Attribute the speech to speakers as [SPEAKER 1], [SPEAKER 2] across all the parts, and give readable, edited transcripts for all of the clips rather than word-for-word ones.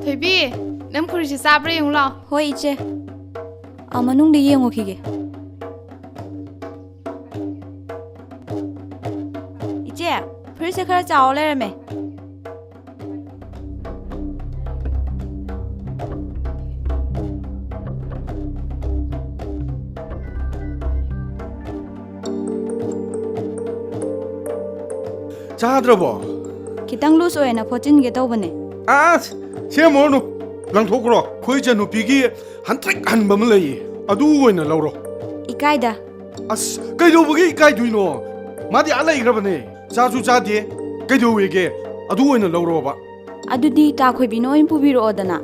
[SPEAKER 1] Thầy Nam Kuri si sabra yung lao.
[SPEAKER 2] Hoi iche. Manung di yengo kige. Iche, phir se khara chao le me.
[SPEAKER 3] Chadrabo.
[SPEAKER 2] Kitang lu soe na pochin ge tau bane.
[SPEAKER 3] Semo no. Lang thokro. Khoi janu pigi hantrek han bam lei. Adu oina lawro.
[SPEAKER 2] Ikaida.
[SPEAKER 3] Kai do bugi kai duino. Madi alai grabane. Chachu chade. Kai do wege. Adu oina lawro ba.
[SPEAKER 2] Adudi ta khoi bi noin pu biro odana.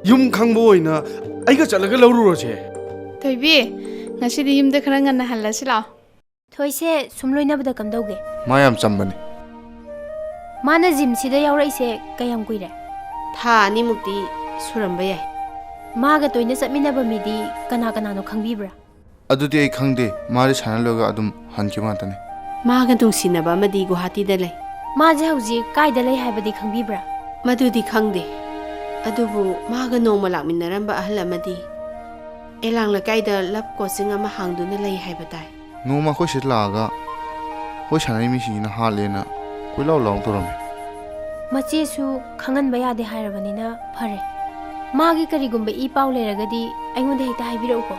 [SPEAKER 3] Yum khangbo oina aiga chalaga lawro che.
[SPEAKER 1] Thầy ngasi di yum de khara ngan na halla si lao.
[SPEAKER 4] Thoi se sumloi na bada kam dauge.
[SPEAKER 3] Mayam chambani.
[SPEAKER 4] Mana jim sida yaurai se kayam kuire.
[SPEAKER 5] Tha ni mukti suramba yai.
[SPEAKER 4] Maga toina satminaba midi kana no khangbibra.
[SPEAKER 6] Adudi ai khangde mari sanaloga adum hanki matane.
[SPEAKER 5] Maga tungsinaba madi Guwahati da lei.
[SPEAKER 4] Maje hauji kaida lei haibadi khangbibra.
[SPEAKER 5] Madudi khangde. Adubu maga nongma lakminaramba ahal amadi elang la kaida lap coaching ama hangduna lei haibatai.
[SPEAKER 6] Noma khoi sit laga khoi sanai mi si na halena koi law long torame.
[SPEAKER 4] Mache su khangan baya de hairabani na phare. Magi karigumba I paw leragadi aingonde heta haibirau ko.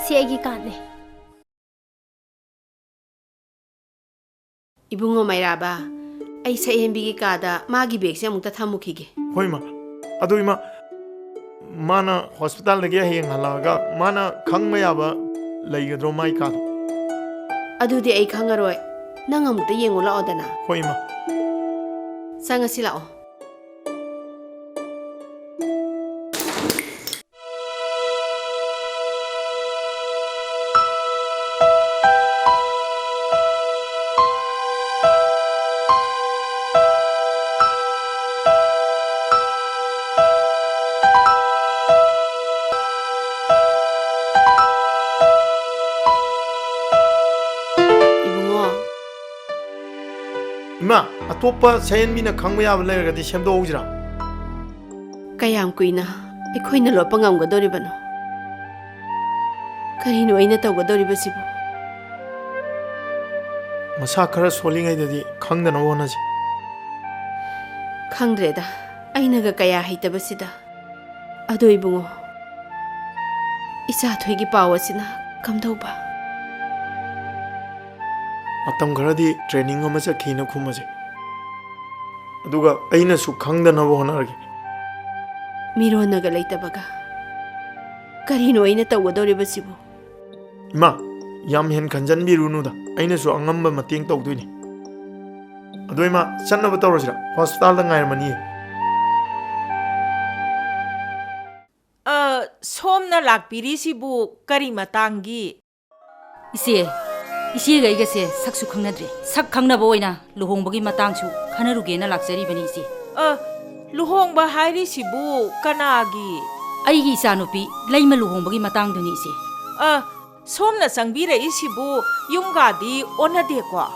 [SPEAKER 4] Si aigi kaatne.
[SPEAKER 5] Ibungo mairaba ai sa hembi gi kada magi bag se amukta thamukhige.
[SPEAKER 7] Hoi ma adu ima mana hospital lagi heng halaga mana khangma yaba leigadro mai ka
[SPEAKER 5] Adudi ai khangaroi nang amukta yengo la odana.
[SPEAKER 7] hoi ma
[SPEAKER 5] Sanga silao.
[SPEAKER 7] ima atopa sayen mina khangma yaba leiragadi semdo ujira
[SPEAKER 5] Kayam kuina ekhoina lopa ngamgadori bano. Karino aina tawgadori basibu.
[SPEAKER 7] masa khara solingai dadi khangdana wonaji
[SPEAKER 5] Khangdreda aina ga kaya haitabasida. Ado ibungo. Isa thoigi pawasina kamdauba.
[SPEAKER 7] atam kharadi training ama chakhina khumaje aduga aina su khangdana wonargi
[SPEAKER 5] Mirona ga leitabaga. Karino aina tawgadori basibu.
[SPEAKER 7] ima yam hen khanjan birunu da aina su angamba mateng tawduini adu ima channa tawrosira hospital da ngairmani
[SPEAKER 8] somna lakpirisibu kari matangi
[SPEAKER 9] Isi ga igase saksu khangnadre sak khangnaba oina luhongbagi matangsu khanaruge na lakjari bani isi
[SPEAKER 8] luhongba hairisibu kanagi
[SPEAKER 9] aigi isanupi leima luhongbagi matangduni isi
[SPEAKER 8] somna sangbire isibu yumgadi onade kwa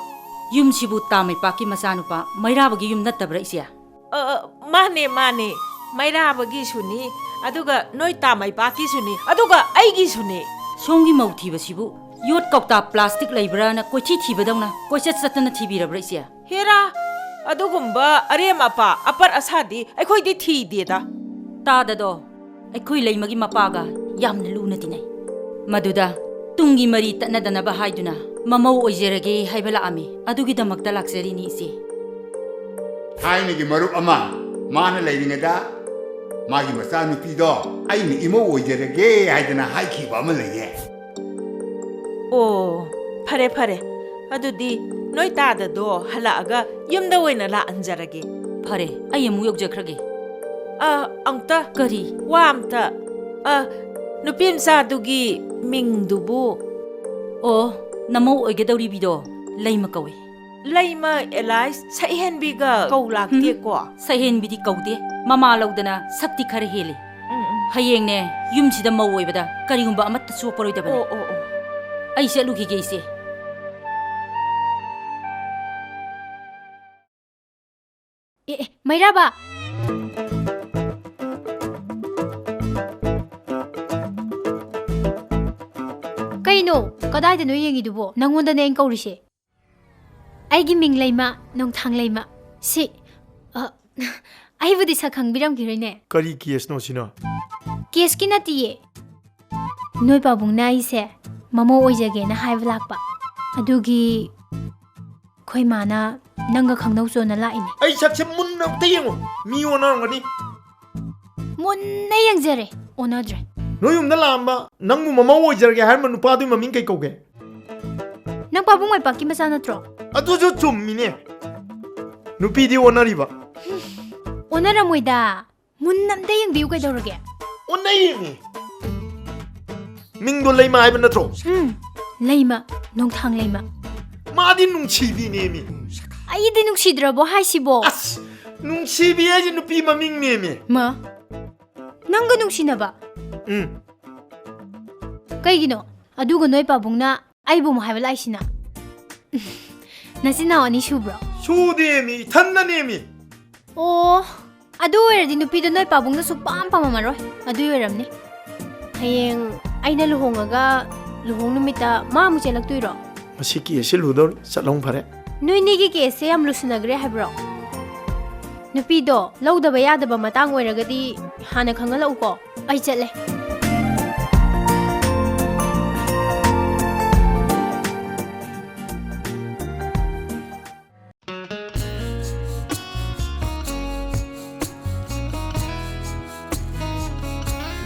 [SPEAKER 9] yumsibu tamai paki masanupa mairabagi yum nattabra isi
[SPEAKER 8] mane mairabagi suni aduga noi tamai paki suni aduga aigi suni
[SPEAKER 9] somgi mauthi basibu yot kokta plastic leibra na kochi thibadawna koichat satna thibirabra isia
[SPEAKER 8] hera adugumba aremapa apar asadi akhoi di thi deda
[SPEAKER 9] ta dado akhoi leimagi mapaga yamna luna dinai maduda tungi mari tanadana ba haiduna mamau oijerage haibala ami adugi damakta laksari ni isi
[SPEAKER 10] haini gi maru ama mana leiringada magi masanu pido aini imo oijerage haidana haiki ba ma leye
[SPEAKER 8] Oh, pare. Adudi noi tada do halaga yumda wena la anjarage.
[SPEAKER 9] Pare, ayamu yokjakrage.
[SPEAKER 8] Angta
[SPEAKER 9] Kari
[SPEAKER 8] wamta. Nupim sa dugi mingdubu.
[SPEAKER 9] Oh, namo oigedawri bido leima kawi.
[SPEAKER 8] Leima Elias sa ihen biga kaulak tie ko.
[SPEAKER 9] Sahen bidi kaude mama laudana sakti khare hele. Hayeng ne yumsida mau oibada karigumba amatta suporoi dabane.
[SPEAKER 8] Oh.
[SPEAKER 9] Ai se luki geise
[SPEAKER 4] ꯃꯩꯔꯥꯕ ꯀꯩꯅꯣ ꯀꯗꯥꯏꯗꯅꯣ ꯌꯦꯡꯉꯤꯗꯨꯕꯣ ꯅꯪꯉꯣꯟꯗꯅꯦ ꯑꯩꯅ ꯀꯧꯔꯤꯁꯦ ꯑꯩꯒꯤ ꯃꯤꯡ ꯂꯩꯃ ꯅꯣꯡꯊꯥꯡ ꯂꯩꯃ ꯁꯤ ꯑꯩꯕꯨꯗꯤ ꯁꯛ ꯈꯪꯕꯤꯔꯝꯈꯤꯔꯣꯏꯅꯦ
[SPEAKER 7] ꯀꯔꯤ ꯀꯦꯁꯅꯣ ꯁꯤꯅ
[SPEAKER 4] ꯀꯦꯁꯀꯤ ꯅꯠꯇꯤꯌꯦ ꯅꯣꯏ ꯄꯥꯕꯨꯡꯅ ꯑꯩꯁꯦ ꯃꯃꯧ ꯑꯣꯏꯖꯒꯦꯅ ꯍꯥꯏꯕ ꯂꯥꯛꯄ ꯑꯗꯨꯒꯤ ꯑꯩꯈꯣꯏ ꯃꯥꯅ ꯅꯪꯒ ꯈꯪꯅꯧ ꯆꯣꯟꯅ ꯂꯥꯛꯏꯅꯦ
[SPEAKER 7] ꯑꯩ ꯁꯛꯁꯦ ꯃꯨꯟꯅ ꯑꯝꯇ ꯌꯦꯡꯉꯣ ꯃꯤ ꯑꯣꯟꯅꯔꯝꯒꯅꯤ
[SPEAKER 4] ꯃꯨꯟꯅ ꯌꯦꯡꯖꯔꯦ ꯑꯣꯟꯅꯗ꯭ꯔꯦ
[SPEAKER 7] ꯅꯣꯏ ꯌꯨꯝꯗ ꯂꯥꯛꯑꯝꯕ ꯅꯪꯕꯨ ꯃꯃꯧ ꯑꯣꯏꯖꯔꯒꯦ ꯍꯥꯏꯔꯝꯕ ꯅꯨꯄꯥꯗꯨꯒꯤ ꯃꯃꯤꯡ ꯀꯩ ꯀꯧꯒꯦ
[SPEAKER 4] ꯅꯪ ꯄꯥꯕꯨꯡ ꯃꯥꯏꯄꯥꯛꯀꯤ ꯃꯆꯥ ꯅꯠꯇ꯭ꯔꯣ
[SPEAKER 7] ꯑꯗꯨꯁꯨ ꯆꯨꯝꯃꯤꯅꯦ ꯅꯨꯄꯤꯗꯤ ꯑꯣꯟꯅꯔꯤꯕ
[SPEAKER 4] ꯑꯣꯟꯅꯔꯝꯃꯣꯏꯗ ꯃꯨꯟꯅ ꯑꯝꯇ ꯌꯦꯡꯕꯤꯌꯨ ꯀꯩꯗꯧꯔꯒꯦ
[SPEAKER 7] ꯑꯣꯟꯅꯩꯌꯦꯃꯤ ꯃꯤꯡꯗꯣ ꯂꯩꯃ ꯍꯥꯏꯕ ꯅꯠꯇ꯭ꯔꯣ
[SPEAKER 4] ꯂꯩꯃ ꯅꯣꯡꯊꯥꯡ ꯂꯩꯃ
[SPEAKER 7] 마디 뭉치비네미.
[SPEAKER 4] 아이디 뭉치더라고 하시보.
[SPEAKER 7] 아스 뭉치비야지 누피 마밍네미.
[SPEAKER 4] 뭐? 낭가 뭉치나봐.
[SPEAKER 7] 응.
[SPEAKER 4] 그이기노 아두고 너희 바봉나 아이보 뭐 하벨 아이시나. 나시나 아니 슈브라.
[SPEAKER 7] 슈데미 탄나네미.
[SPEAKER 4] 오 아두 외라디 누피도 너희 바봉나 수 빰빰마마로. 아두 외람네. 하행 아이나 루홍아가 루홍 누미타 마무 젤락도이로.
[SPEAKER 7] 마시기 실루돌 살롱 파레.
[SPEAKER 4] 누이니기 케세 ꯌꯥꯝ ꯂꯨꯁꯤꯟꯅꯒ꯭ꯔꯦ ꯍꯥꯏꯕ꯭ꯔꯣ ꯅꯨꯄꯤꯗꯣ ꯂꯧꯗꯕ ꯌꯥꯗꯕ ꯃꯇꯥꯡ ꯑꯣꯏꯔꯒꯗꯤ ꯍꯥꯟꯅ ꯈꯪꯍꯜꯂꯛꯎꯀꯣ ꯑꯩ ꯆꯠꯂꯦ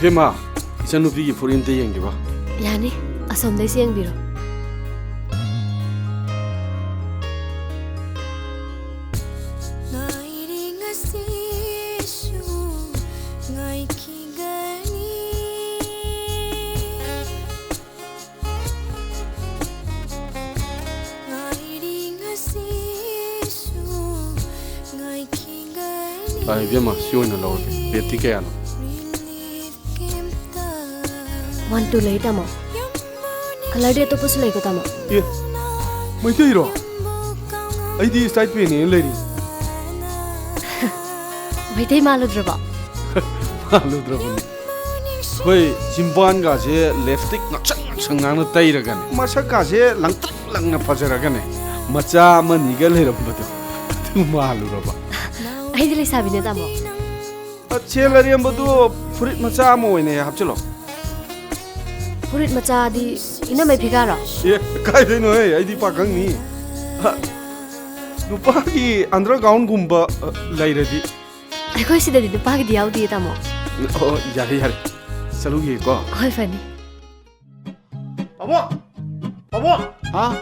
[SPEAKER 3] 이마 이찬누피기 포린데 yengiba
[SPEAKER 5] 야니 아섬데시 yengbiro
[SPEAKER 3] Ay, bien más, si hoy no lo hago, ¿vete qué ano?
[SPEAKER 5] 1 2 lay tamo color de to pus lay ko tamo
[SPEAKER 3] 예, 뭐 이때 이러? 아이디 사이트 페이니 레디.
[SPEAKER 5] waitai malu draba
[SPEAKER 3] 말로 들어보니. 거의 진보한 가지 랩스틱 nakchang na tairagan. 마사 가지 랑딱 파져라가네. 마차 만 이걸 해럼버도. 그 말로 봐.
[SPEAKER 5] aidi lay sabine tamo
[SPEAKER 3] 첼라리 한번도 프릿 마차 모이네 합질러.
[SPEAKER 5] purit macha di ina mai phigara
[SPEAKER 3] 예, 가이드노 해. 아이디 빠강니. 누파기 안드라가운 굼바 라이레디.
[SPEAKER 5] akhoi sidadi du pagi di yaudi tamo
[SPEAKER 3] 야래 야래. 살루기 거.
[SPEAKER 5] hoi fani
[SPEAKER 7] 아버, 아버,
[SPEAKER 10] 아?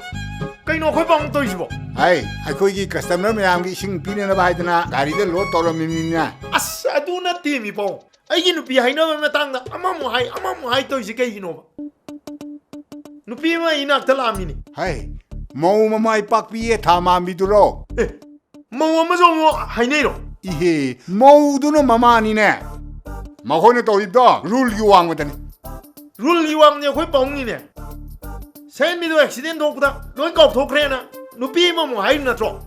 [SPEAKER 7] 그이노 거방 또 있어.
[SPEAKER 10] 아이, 아이코이기 커스터머 매암기 싱 피네나 바이드나 가리데 로 떨어미미냐.
[SPEAKER 7] 아싸 누나 때미 보. 아이기 누피 하이나 마땅다. 아마무 하이 또 이제 그이노. 누피마 이낙 달라미니.
[SPEAKER 10] 하이, 모마마이 빡비에 타마미두로.
[SPEAKER 7] 뭐 아마좀 하이네로.
[SPEAKER 10] 이헤, 모두는 마마니네. 마호네 또 있다. 룰 유왕거든.
[SPEAKER 7] 룰 이왕냐 거의 뻥이네. 샌미도 액시덴트 없다. 너희 거 도크레나. 누피마 뭐 하이나 줘.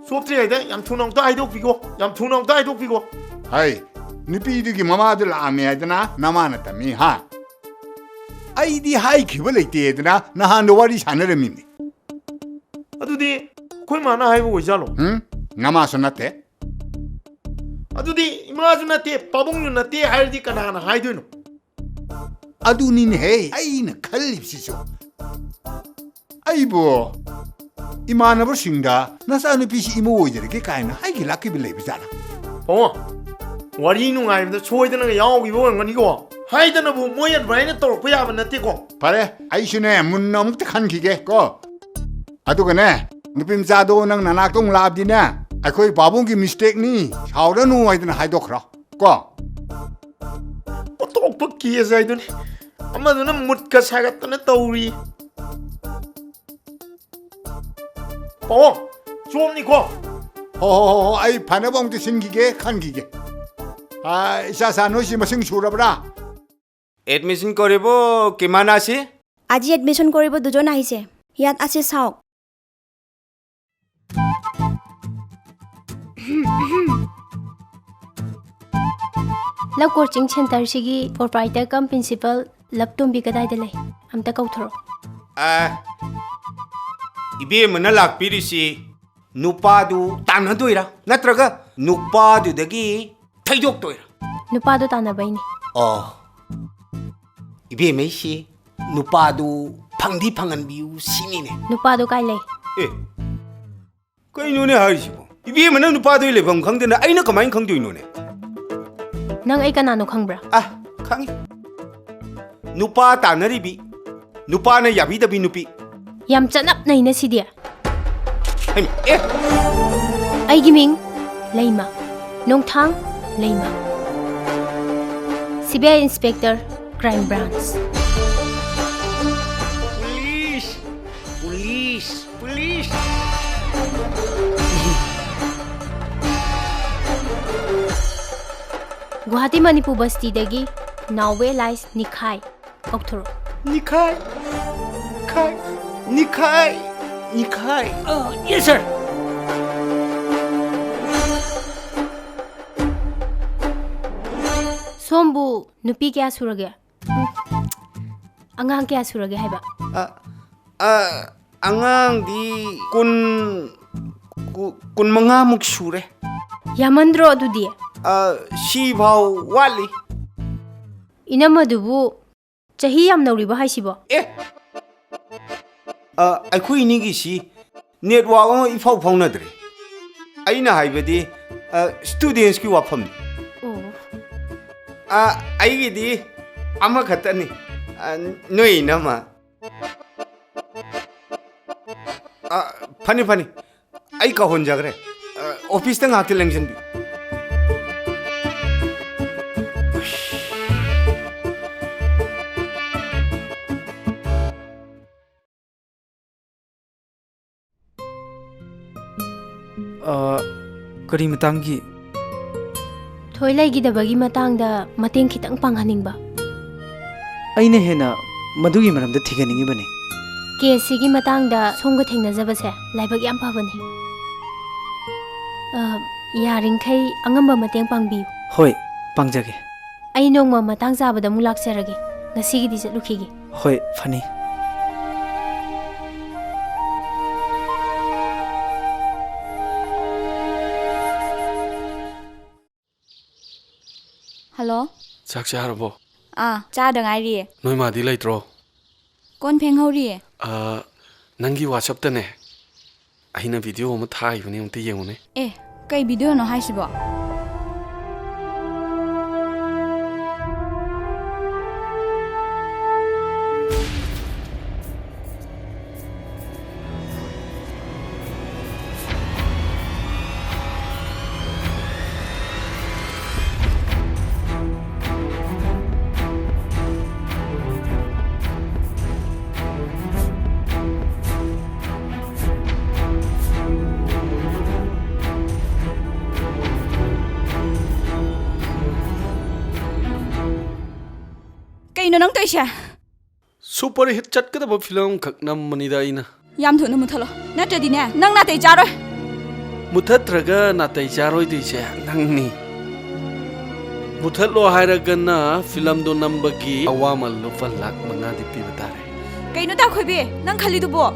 [SPEAKER 7] 수업들이 돼. 얌투농도 아이도 피고. 얌투농도 아이도 피고.
[SPEAKER 10] 하이, 누피들기 마마들 아메야드나 나마나타미 하. 아이디 하이 기벌레이티에드나 나한도 와리 샤너르미미.
[SPEAKER 7] 아두디 거의 많아 하이고 있잖아.
[SPEAKER 10] 응? 나마서나테?
[SPEAKER 7] 아두디 이마주나테 바봉유나테 하이디 까나나 하이도이노.
[SPEAKER 10] 아두니네 헤이 아이나 칼립시쇼. 아이보 이마나버 싱다 나사누 피시 이모 오이저게 까이나 하이기 라키빌레비잖아.
[SPEAKER 7] 와리 누가이면서 초이드는 야오기 보는 건 이거. 하이드는 뭐 뭐야 브라이너 또 보야면 나티고.
[SPEAKER 10] 바래 아이슈네 문나묵 한 기게 거. 아두가네 누핌자도 능 나나동 라브디나 아코이 바봉기 미스테이크니 샤오르누 와이드나 하이도크라. 거.
[SPEAKER 7] 똑똑 기에서 하이드니. 아마도는 못가 사갔다네 떠우리. 좋니 거.
[SPEAKER 10] 호호호 아이 바나봉도 신기게 칸 기게. 아 샤사노시 마싱 슈라브라.
[SPEAKER 11] Admission কৰিব কিমান আছে
[SPEAKER 12] আজি admission কৰিব দুজন আহিছে ইয়াত আছে চাওক
[SPEAKER 4] ꯂꯞ ꯀꯣꯆꯤꯡ ꯁꯦꯟꯇꯔꯁꯤꯒꯤ ꯄ꯭ꯔꯣꯄ꯭ꯔꯥꯏꯇꯔ ꯀꯝ ꯄ꯭ꯔꯤꯟꯁꯤꯄꯜ ꯂꯞ ꯇꯣꯝꯕꯤ ꯀꯗꯥꯏꯗ ꯂꯩ ꯑꯝꯇ ꯀꯧꯊꯣꯔꯛꯑꯣ
[SPEAKER 11] 이베ꯃꯅ ꯂꯥꯛꯄꯤꯔꯤꯁꯤ ꯅꯨꯄꯥꯗꯨ ꯇꯥꯟꯅꯗꯣꯏꯔꯥ ꯅꯠꯇ꯭ꯔꯒ ꯅꯨꯄꯥꯗꯨꯗꯒꯤ ꯊꯩꯗꯣꯛꯇꯣꯏꯔꯥ
[SPEAKER 4] ꯅꯨꯄꯥꯗꯣ ꯇꯥꯟꯅꯕꯩꯅꯤ
[SPEAKER 11] 이베ꯃꯩꯁꯤ ꯅꯨꯄꯥꯗꯨ ꯐꯪꯗꯤ ꯐꯪꯍꯟꯕꯤꯌꯨ ꯁꯤꯅꯤꯅꯦ
[SPEAKER 4] ꯅꯨꯄꯥꯗꯣ ꯀꯥꯏ ꯂꯩ
[SPEAKER 11] ꯀꯩꯅꯣꯅꯦ ꯍꯥꯏꯔꯤꯁꯤꯕꯣ 이베ꯃꯅ ꯅꯨꯄꯥꯗꯨꯒꯤ ꯂꯩꯐꯝ ꯈꯪꯗꯅ ꯑꯩꯅ ꯀꯃꯥꯏꯅ ꯈꯪꯗꯣꯏꯅꯣꯅꯦ
[SPEAKER 4] ꯅꯪ ꯑꯩ ꯀꯅꯥꯅꯣ ꯈꯪꯕ꯭ꯔꯥ
[SPEAKER 11] ꯈꯪꯉꯤ 누파 따너리비 누파는 야비다비 누피
[SPEAKER 4] ꯌꯥꯝ ꯆꯠꯅꯞꯅꯩꯅ ꯁꯤꯗꯤ
[SPEAKER 11] 아니 에
[SPEAKER 4] ꯑꯩꯒꯤ ꯃꯤꯡ ꯂꯩꯃ ꯅꯣꯡꯊꯥꯡ ꯂꯩꯃ CBI Inspector Crime Branch
[SPEAKER 11] Police
[SPEAKER 4] Guwahati Manipur Bastidagi Nawe Lies Nikhai Kauthoro
[SPEAKER 11] Nikhai
[SPEAKER 9] Yes sir.
[SPEAKER 4] Sombu nupi kya surage Angang kya surage haiba
[SPEAKER 11] angang di kun mangamuk sure
[SPEAKER 4] Yamandro adudi
[SPEAKER 11] Shibao wali
[SPEAKER 4] Inamadubu Chahi yam nauriba haisibo
[SPEAKER 11] ꯑꯩꯈꯣꯏ ꯅꯤꯒꯤꯁꯤ network ꯑꯃ ꯏꯐꯥꯎ ꯐꯥꯎꯅꯗ꯭ꯔꯦ ꯑꯩꯅ ꯍꯥꯏꯕꯗꯤ ꯁ꯭ꯇꯨꯗꯦꯟꯠꯁꯀꯤ ꯋꯥꯐꯝꯅꯤ ꯑꯩꯒꯤꯗꯤ ꯑꯃꯈꯛꯇꯅꯤ ꯅꯣꯏꯅꯃ ꯐꯅꯤ ꯑꯩ ꯀꯥꯎꯍꯟꯖꯈ꯭ꯔꯦ ꯑꯣꯐꯤꯁꯇ ꯉꯥꯛꯇ ꯂꯦꯡꯁꯤꯟꯕꯤ
[SPEAKER 13] ꯀꯔꯤ ꯃꯇꯥꯡꯒꯤ
[SPEAKER 4] Thoi laigidabagi matangda mateng khitang panghaningba
[SPEAKER 13] ꯑꯩꯅ ꯍꯦꯟꯅ ꯃꯗꯨꯒꯤ ꯃꯔꯝꯗ ꯊꯤꯒꯠꯅꯤꯡꯉꯤꯕꯅꯤ
[SPEAKER 4] ꯀꯦꯁꯁꯤꯒꯤ ꯃꯇꯥꯡꯗ ꯁꯣꯝꯒ ꯊꯦꯡꯅꯖꯕꯁꯦ ꯂꯥꯏꯕꯛ ꯌꯥꯝ ꯐꯕꯅꯤ ꯌꯥꯔꯤꯡꯈꯩ ꯑꯉꯝꯕ ꯃꯇꯦꯡ ꯄꯥꯡꯕꯤꯌꯨ
[SPEAKER 13] ꯍꯣꯏ ꯄꯥꯡꯖꯒꯦ
[SPEAKER 4] ꯑꯩ ꯅꯣꯡꯃ ꯃꯇꯥꯡ ꯆꯥꯕꯗ ꯑꯃꯨꯛ ꯂꯥꯛꯆꯔꯒꯦ ꯉꯁꯤꯒꯤꯗꯤ ꯆꯠꯂꯨꯈꯤꯒꯦ
[SPEAKER 13] ꯍꯣꯏ ꯐꯅꯤ
[SPEAKER 2] Hello?
[SPEAKER 3] ꯆꯥꯛ ꯆꯥꯔꯕꯣ?
[SPEAKER 2] ꯆꯥꯗ ꯉꯥꯏꯔꯤꯌꯦ.
[SPEAKER 3] ꯅꯣꯏ ꯃꯥꯗꯤ ꯂꯩꯇ꯭ꯔꯣ?
[SPEAKER 2] ꯀꯣꯟ ꯐꯦꯡꯍꯧꯔꯤꯌꯦ.
[SPEAKER 3] ꯅꯪꯒꯤ WhatsAppꯇꯅꯦ ꯑꯩꯅ ꯚꯤꯗꯤꯑꯣ ꯑꯃ ꯊꯥꯈꯤꯕꯅꯦ ꯑꯝꯇ ꯌꯦꯡꯉꯨꯅꯦ.
[SPEAKER 2] ꯀꯩ ꯚꯤꯗꯤꯑꯣꯅꯣ ꯍꯥꯏꯁꯤꯕꯣ? Kayno nang toy siya.
[SPEAKER 3] Super hit chatkadaba film khak nammanida aina.
[SPEAKER 2] Yam thuna muthalo. Natradi ne nang natay charoi.
[SPEAKER 3] Muthatraga natay charoi dise nangni. Muthatlo hairagana film do nambagi awamal lo falak mangadi pibatare.
[SPEAKER 2] Kayno ta khoibi nang khali du bo.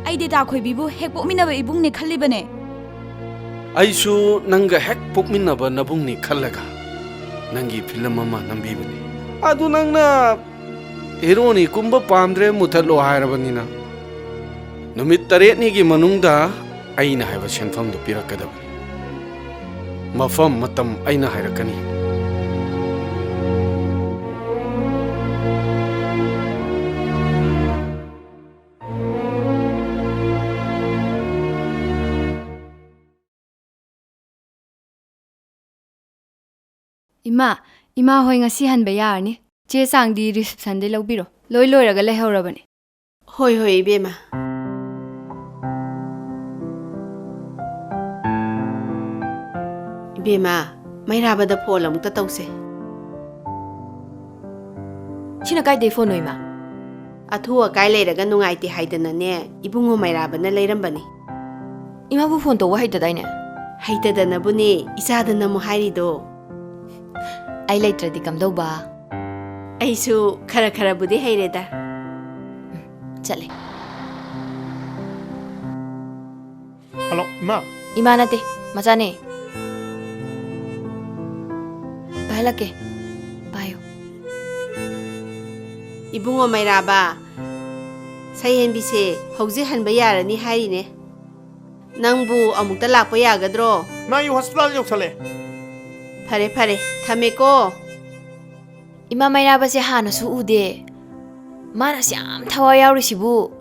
[SPEAKER 2] Ai de ta khoibi bu hek pokminaba ibung ne khali bane.
[SPEAKER 3] Aisu nanga hek pokminaba nabung ni khallaga. Nangi film ama nambi bane. Adu nangna Eroni kumba pamdre muthatlo hairabanina. Numit taretni gi manungda aina haiba senfam do pirakadabani. Mafam matam aina hairakani.
[SPEAKER 14] Ima hoi ngasi hanba yarni. Che sangdi reception de laubiro. Loi loiraga lehaurabani.
[SPEAKER 5] Hoi ibema. Ibema, mairabada phone amukta tawse.
[SPEAKER 14] China kai de phone noima.
[SPEAKER 5] Athu akai leiraga nungaiti haidana ne ibungo mairabana leirambani.
[SPEAKER 14] Ima bu phone to wa haidadaine.
[SPEAKER 5] ꯍꯩꯇꯗꯅꯕꯨꯅꯦ ꯏꯆꯥꯗꯅ ꯑꯃꯨꯛ ꯍꯥꯏꯔꯤꯗꯣ
[SPEAKER 15] ꯑꯩ ꯂꯩꯇ꯭ꯔꯗꯤ ꯀꯝꯗꯧꯕ
[SPEAKER 5] ꯑꯩꯁꯨ ꯈꯔ ꯈꯔꯕꯨꯗꯤ ꯍꯩꯔꯦꯗ
[SPEAKER 15] ꯆꯠꯂꯦ
[SPEAKER 7] hello ꯏꯃꯥ
[SPEAKER 15] ꯏꯃꯥ ꯅꯠꯇꯦ ꯃꯆꯥꯅꯦ ꯄꯥꯏꯍꯜꯂꯛꯀꯦ ꯄꯥꯏꯌꯣ
[SPEAKER 5] 이붕어 마이라바 사이엔비세 hꯧꯖꯤꯛ 한바 야라니 하이네 낭부 아무ꯛ다 락바 야가드로
[SPEAKER 7] 나 이 호스피탈 역살래
[SPEAKER 5] 파레 파레 타메고
[SPEAKER 15] 이마 마이라바세 하나수 우데 마나시 ям 타와 야우리시부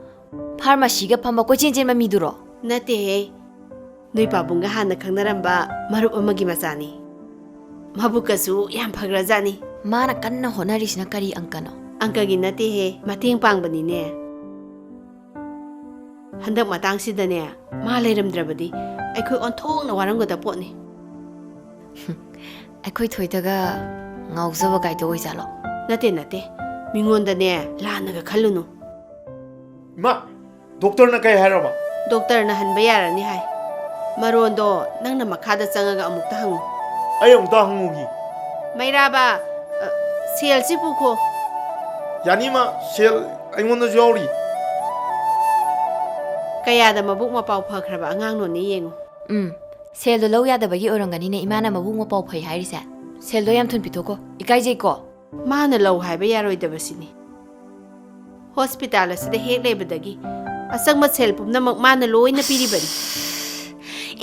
[SPEAKER 15] 파르마시가 팜바 꼬진진마 미두로
[SPEAKER 5] 나테헤 너희 바bunga 하나 강나람바 마룹 어머기 마자니 마부까수 얌 파그라자니
[SPEAKER 15] 마나 깐나 호나리시나 까리 앙까노
[SPEAKER 5] angkagi natehe mating pangbani handak matangsidane ma leiramdrabadi aikhoi onthongna waramgada potni
[SPEAKER 15] aikhoi thoidaga ngaujaba gaito oizalo
[SPEAKER 5] nate mingondane lanaga khallunu
[SPEAKER 7] ma doctor na kai hairaba
[SPEAKER 5] doctor na hanba yarani hai marondo nangna makhada changaga amukta hangu
[SPEAKER 7] ayamta hangugi
[SPEAKER 5] mairaba selsi pukho
[SPEAKER 7] 야니마 셀 아이몬도 저리
[SPEAKER 5] kayada mabuk mapau phakraba angang no ni yengu
[SPEAKER 15] 셀도 lau yadabagi oranganine imana mabuk mapau phai hairisa 셀도 yam thun pitoko ikaijei ko
[SPEAKER 5] mana lau haiba yaroidabasini hospital asida hek lebadagi asangma sel pumna mak mana loina piribani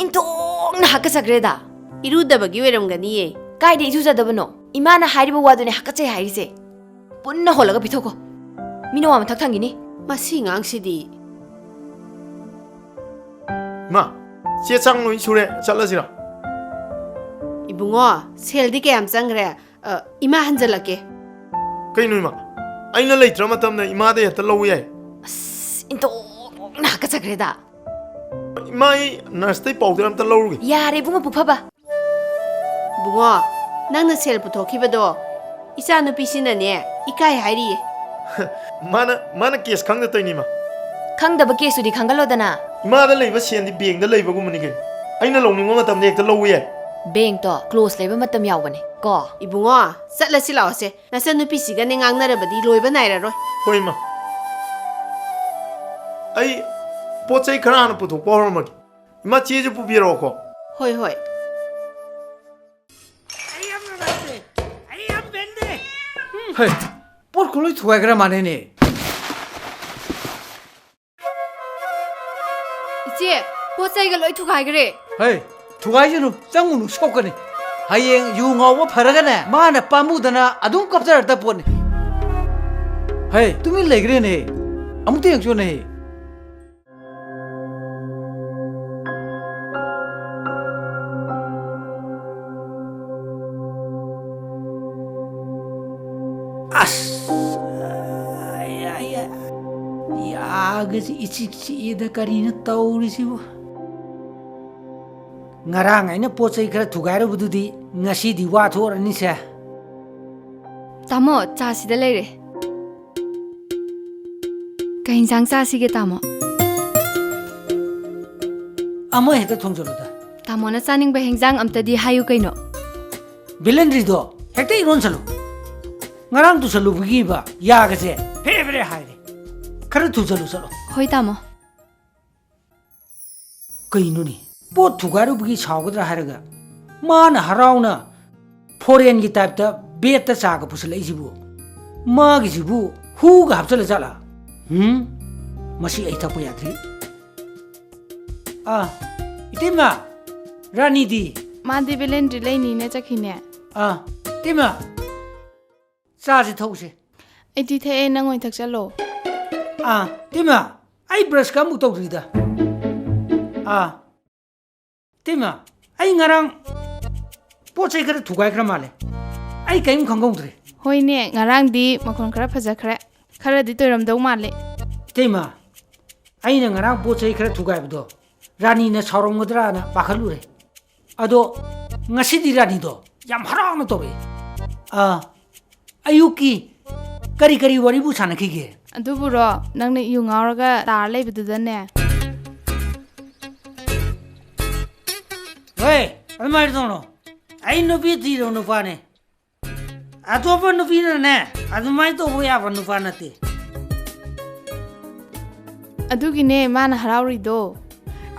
[SPEAKER 15] intong na hakasagreda
[SPEAKER 5] irudabagi weramgani ye
[SPEAKER 15] kaide ijujadabano imana hairiba wadune hakachei hairise punna holaga pitoko mino wa mathak thangini
[SPEAKER 5] masi ngangsidi
[SPEAKER 7] ma che chang noi sure chalasira
[SPEAKER 5] ibungo seldi ke am changre ima hanjalake
[SPEAKER 7] kai noi ma aina leitra matamna ima de hata low yai
[SPEAKER 15] into na ka chagreda
[SPEAKER 7] mai nurse tai powder am ta lowrugi
[SPEAKER 15] yare bungo pufaba
[SPEAKER 5] bungo nangna sel puthokibado isa nu pisinane ikai hairi
[SPEAKER 7] mana case khangda toini ma
[SPEAKER 15] khangda ba case udi khangalodana
[SPEAKER 7] ma da leiba sendi bank da leiba gumani ge aina lowningo matam de hekta low yai
[SPEAKER 15] bank to close leiba matam yawbane ko
[SPEAKER 5] ibungo satlasi lawse nasa nu pisiga ne ngangnarabadi loiba naira roi
[SPEAKER 7] hoi ma ai pochai khara na puthok pawar ma ma cheju pubiro ko
[SPEAKER 5] hoi
[SPEAKER 13] Hey, por kuloi thuagra manene.
[SPEAKER 14] 이제 포차이가 로이 투가이그래.
[SPEAKER 13] Hey, thugaijunu changunu sokane. Hayeng yu ngawa pharagane. Mana pamudana adum kapjarta pone. Hey, tumi legre ne. Amute yangcho ne.
[SPEAKER 16] Agasi ichi da karina taurisibu ngarang aina pochai khara thugaira bududi ngasi di wa thorani se
[SPEAKER 14] Tamo chasida leire. Kain sang chasige tamo.
[SPEAKER 16] ama heta thongjaluda
[SPEAKER 14] Tamo na chaning ba hengjang amtadi hayu kaino.
[SPEAKER 16] bilendri do heta iron salu ngarang tu salu bugi ba ya ga se fevre haire khara thu salu salo
[SPEAKER 14] Hoi tamo.
[SPEAKER 16] kainuni pot thugaru bugi chawgadra haraga mana harauna foreign gi type ta bet ta chaga pusala isibu ma gi jibu hu ga hapsala jala masi ai thakpa yadri itima rani di
[SPEAKER 1] Madi bilen relay ni ne chakhine
[SPEAKER 16] tima cha ji thause
[SPEAKER 1] eti the nangoi thak chalo
[SPEAKER 16] tima ai brush ka mu tawri da tima ai ngarang pochai kara thugai kra male ai kaim khangongdre
[SPEAKER 1] hoine ngarang di makon khara phajakhre khara di toiram dau male
[SPEAKER 16] tima ai na ngarang pochai kara thugai bdo rani na chorongdra na pakhalure ado ngasi di rani do yam harang na tore ayuki kari kari wari bu sanaki ge
[SPEAKER 1] aduburo nangne yu ngauraga tar leibududane
[SPEAKER 16] ꯑꯗꯨꯃꯥꯏꯅ ꯇꯧꯅꯣ ꯑꯩ ꯅꯨꯄꯤ ꯊꯤꯔꯣ ꯅꯨꯄꯥꯅꯦ ꯑꯇꯣꯞꯄ ꯅꯨꯄꯤꯅꯅꯦ ꯑꯗꯨꯃꯥꯏꯅ ꯇꯧꯕ ꯌꯥꯕ ꯅꯨꯄꯥ ꯅꯠꯇꯦ
[SPEAKER 1] ꯑꯗꯨꯒꯤꯅꯦ ꯃꯥꯅ ꯍꯔꯥꯎꯔꯤꯗꯣ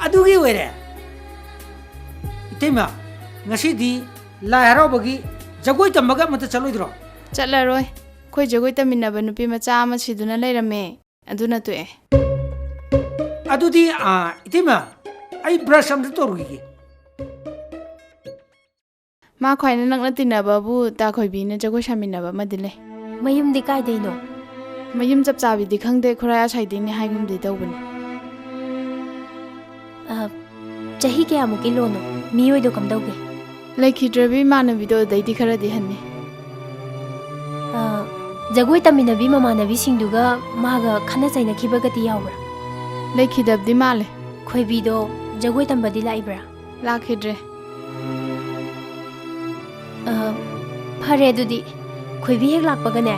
[SPEAKER 16] ꯑꯗꯨꯒꯤ ꯑꯣꯏꯔꯦ 이태마 ngасꯤꯗꯤ ꯂꯥꯏ ꯍꯔꯥꯎꯕꯒꯤ ꯖꯒꯣꯏ ꯇꯝꯕꯒ ꯑꯃꯇ ꯆꯠꯂꯣꯏꯗ꯭ꯔꯣ
[SPEAKER 1] ꯆꯠꯂꯔꯣꯏ ꯑꯩꯈꯣꯏ ꯖꯒꯣꯏ ꯇꯝꯃꯤꯟꯅꯕ ꯅꯨꯄꯤ ꯃꯆꯥ ꯑꯃ ꯁꯤꯗꯨꯅ ꯂꯩꯔꯝꯃꯦ ꯑꯗꯨꯅ ꯇꯣꯛꯑꯦ
[SPEAKER 16] ꯑꯗꯨꯗꯤ 이태마 ꯑꯩ ꯕ꯭ꯔꯁ ꯑꯝꯇ ꯇꯧꯔꯨꯈꯤꯒꯦ
[SPEAKER 1] ꯃꯥ ꯈ꯭ꯋꯥꯏꯅ ꯅꯛꯅ ꯇꯤꯟꯅꯕꯕꯨ ꯇꯥꯈꯣꯏꯕꯤꯅ ꯖꯒꯣꯏ ꯁꯥꯃꯤꯟꯅꯕ ꯑꯃꯗꯤ ꯂꯩ
[SPEAKER 4] ꯃꯌꯨꯝꯗꯤ ꯀꯥꯏꯗꯩꯅꯣ
[SPEAKER 1] ꯃꯌꯨꯝ ꯆꯞ ꯆꯥꯕꯤꯗꯤ ꯈꯪꯗꯦ ꯈꯨꯔꯥꯏ ꯑꯁꯥꯏꯗꯩꯅꯦ ꯍꯥꯏꯒꯨꯝꯗꯤ ꯇꯧꯕꯅꯦ
[SPEAKER 4] ꯆꯍꯤ ꯀꯌꯥꯃꯨꯛꯀꯤ ꯂꯣꯟꯅꯣ ꯃꯤꯑꯣꯏꯗꯣ ꯀꯝꯗꯧꯒꯦ
[SPEAKER 1] ꯂꯩꯈꯤꯗ꯭ꯔꯕꯤ ꯏꯃꯥꯟꯅꯕꯤꯗꯣ ꯑꯗꯩꯗꯤ ꯈꯔꯗꯤ ꯍꯟꯅꯤ
[SPEAKER 4] ꯖꯒꯣꯏ ꯇꯝꯃꯤꯟꯅꯕꯤ ꯃꯃꯥꯟꯅꯕꯤꯁꯤꯡꯗꯨꯒ ꯃꯥꯒ ꯈꯟꯅ ꯆꯩꯅꯈꯤꯕꯒꯗꯤ ꯌꯥꯎꯕ꯭ꯔꯥ
[SPEAKER 1] ꯂꯩꯈꯤꯗꯕꯗꯤ ꯃꯥꯜꯂꯦ
[SPEAKER 4] ꯈꯣꯏꯕꯤꯗꯣ ꯖꯒꯣꯏ ꯇꯝꯕꯗꯤ ꯂꯥꯛꯏꯕ꯭ꯔꯥ
[SPEAKER 1] ꯂꯥꯛꯈꯤꯗ꯭ꯔꯦ
[SPEAKER 4] ꯐꯔꯦ ꯑꯗꯨꯗꯤ ꯈꯣꯏꯕꯤ ꯍꯦꯛ ꯂꯥꯛꯄꯒꯅꯦ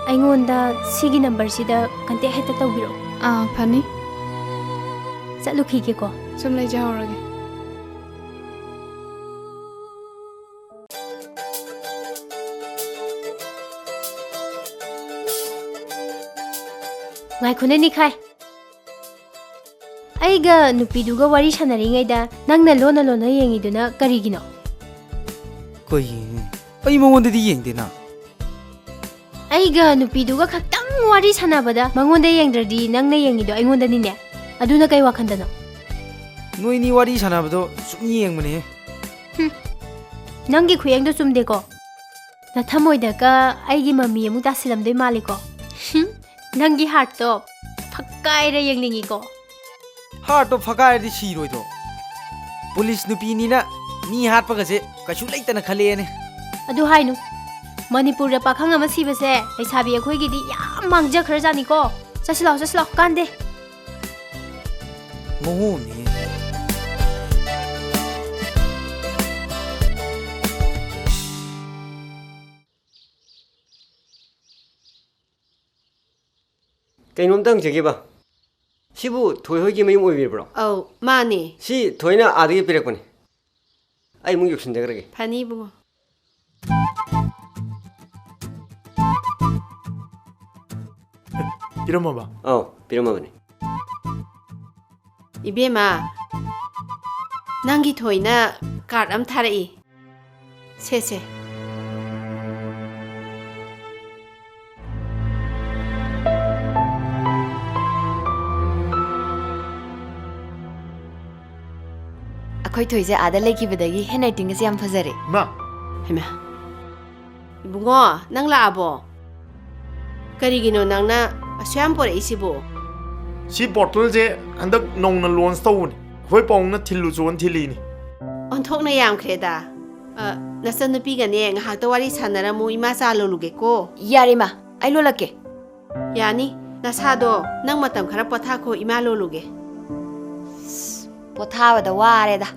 [SPEAKER 4] ꯑꯩꯉꯣꯟꯗ ꯁꯤꯒꯤ ꯅꯝꯕꯔꯁꯤꯗ ꯀꯟꯇꯦꯛ ꯍꯦꯛꯇ ꯇꯧꯕꯤꯔꯛꯑꯣ
[SPEAKER 1] ꯐꯅꯤ
[SPEAKER 4] ꯆꯠꯂꯨꯈꯤꯒꯦꯀꯣ
[SPEAKER 1] ꯁꯨꯝ ꯂꯩꯖꯍꯧꯔꯒꯦ
[SPEAKER 4] ꯉꯥꯏꯈꯣꯅꯦ ꯅꯤꯈꯥꯏ ꯑꯩꯒ ꯅꯨꯄꯤꯗꯨꯒ ꯋꯥꯔꯤ ꯁꯥꯟꯅꯔꯤꯉꯩꯗ ꯅꯪꯅ ꯂꯣꯟꯅ ꯂꯣꯟꯅ ꯌꯦꯡꯉꯤꯗꯨꯅ ꯀꯔꯤꯒꯤꯅꯣ
[SPEAKER 13] ꯑꯩ ꯃꯉꯣꯟꯗꯗꯤ ꯌꯦꯡꯗꯦꯅ
[SPEAKER 4] ꯑꯩꯒ ꯅꯨꯄꯤꯗꯨꯒ ꯈꯛꯇꯪ ꯋꯥꯔꯤ ꯁꯥꯟꯅꯕꯗ ꯃꯉꯣꯟꯗ ꯌꯦꯡꯗ꯭ꯔꯗꯤ ꯅꯪꯅ ꯌꯦꯡꯉꯤꯗꯣ ꯑꯩꯉꯣꯟꯗꯅꯤꯅꯦ ꯑꯗꯨꯅ ꯀꯩ ꯋꯥꯈꯟꯗꯅꯣ
[SPEAKER 13] ꯅꯣꯏꯅꯤ ꯋꯥꯔꯤ ꯁꯥꯟꯅꯕꯗꯣ ꯁꯨꯝ ꯌꯦꯡꯕꯅꯦ
[SPEAKER 4] ꯅꯪꯒꯤ ꯈꯨꯌꯦꯡꯗꯣ ꯆꯨꯝꯗꯦꯀꯣ ꯅꯊꯃꯣꯏꯗꯒ ꯑꯩꯒꯤ ꯃꯃꯤ ꯑꯃꯨꯛ ꯇꯥꯁꯤꯜꯂꯝꯗꯣꯏ ꯃꯥꯜꯂꯤꯀꯣ ꯅꯪꯒꯤ ꯍꯥꯔꯠꯇꯣ ꯐꯛꯀꯥꯏꯔ ꯌꯦꯡꯅꯤꯡꯉꯤꯀꯣ
[SPEAKER 13] ꯍꯥꯔꯠꯇꯣ ꯐꯛꯀꯥꯏꯔꯗꯤ ꯁꯤꯔꯣꯏꯗ꯭ꯔꯣ ꯄꯨꯂꯤꯁ ꯅꯨꯄꯤꯅꯤꯅ ꯃꯤ ꯍꯥꯠꯄꯒꯁꯦ ꯀꯩꯁꯨ ꯂꯩꯇꯅ ꯈꯜꯂꯦꯅꯦ
[SPEAKER 4] ꯑꯗꯨ ꯍꯥꯏꯅꯨ ꯃꯅꯤꯄꯨꯔꯗ ꯄꯥꯈꯪ ꯑꯃ ꯁꯤꯕꯁꯦ ꯂꯩꯁꯥꯕꯤ ꯑꯩꯈꯣꯏꯒꯤꯗꯤ ꯌꯥꯝ ꯃꯥꯡꯖꯈ꯭ꯔꯖꯥꯠꯅꯤꯀꯣ ꯆꯠꯁꯤꯜꯂꯥꯎ ꯀꯥꯟꯗꯦ
[SPEAKER 13] ꯃꯉꯣꯟꯅꯦ
[SPEAKER 17] ꯀꯩꯅꯣꯝꯇ ꯍꯪꯖꯒꯦꯕ ꯁꯤꯕꯨ ꯊꯣꯏ ꯍꯣꯏꯒꯤ ꯃꯌꯨꯝ ꯑꯣꯏꯕꯤꯕ꯭ꯔꯣ
[SPEAKER 5] ꯑꯧ ꯃꯥꯅꯦ
[SPEAKER 17] ꯁꯤ ꯊꯣꯏꯅ ꯑꯥꯗꯒꯤ ꯄꯤꯔꯛꯄꯅꯦ ꯑꯩ ꯑꯃꯨꯛ ꯌꯧꯁꯤꯟꯖꯈ꯭ꯔꯒꯦ
[SPEAKER 5] ꯐꯅꯤ ꯏꯕꯨꯡꯉꯣ
[SPEAKER 7] ꯄꯤꯔꯝꯃꯕ
[SPEAKER 17] ꯑꯧ ꯄꯤꯔꯝꯃꯕꯅꯦ
[SPEAKER 5] 이베마 ꯅꯪꯒꯤ ꯊꯣꯏꯅ ꯀꯥꯔꯗ ꯑꯃ ꯊꯥꯔꯛꯏ ꯁꯦ
[SPEAKER 15] ꯑꯩꯈꯣꯏ ꯊꯣꯏꯁꯦ ꯑꯥꯗ ꯂꯩꯈꯤꯕꯗꯒꯤ ꯍꯦꯟ ꯔꯥꯏꯇꯤꯡꯒꯁꯦ ꯌꯥꯝ ꯐꯖꯔꯦ
[SPEAKER 7] ꯃꯥ
[SPEAKER 5] ꯍꯩꯃꯥ ꯏꯕꯨꯡꯉꯣ ꯅꯪ ꯂꯥꯛꯑꯕꯣ ꯀꯔꯤꯒꯤꯅꯣ ꯅꯪꯅ ꯑꯁꯨꯌꯥꯝ ꯄꯣꯔꯛꯏꯁꯤꯕꯣ
[SPEAKER 7] ꯁꯤ ꯕꯣꯇꯜꯁꯦ ꯍꯟꯗꯛ ꯅꯧꯅ ꯂꯣꯟꯆ ꯇꯧꯕꯅꯤ ꯑꯩꯈꯣꯏ ꯄꯥꯎꯅ ꯊꯤꯜꯂꯨꯆꯣꯅ ꯊꯤꯜꯂꯤꯅꯤ
[SPEAKER 5] ꯑꯣꯟꯊꯣꯛꯅ ꯌꯥꯝꯈ꯭ꯔꯦꯗ ꯅꯆꯟꯅꯨꯄꯤꯒꯅꯦ ꯉꯥꯏꯍꯥꯛꯇ ꯋꯥꯔꯤ ꯁꯥꯟꯅꯔꯝꯃꯨ ꯏꯃꯥ ꯆꯥ ꯂꯣꯜꯂꯨꯒꯦꯀꯣ
[SPEAKER 15] ꯌꯥꯔꯦ ꯃꯥ ꯑꯩ ꯂꯣꯜꯂꯛꯀꯦ
[SPEAKER 5] ꯌꯥꯅꯤ ꯅꯁꯥꯗꯣ ꯅꯪ ꯃꯇꯝ ꯈꯔ ꯄꯣꯊꯥꯈꯣ ꯏꯃꯥ ꯂꯣꯜꯂꯨꯒꯦ
[SPEAKER 15] ꯄꯣꯊꯥꯕꯗ ꯋꯥꯔꯦꯗ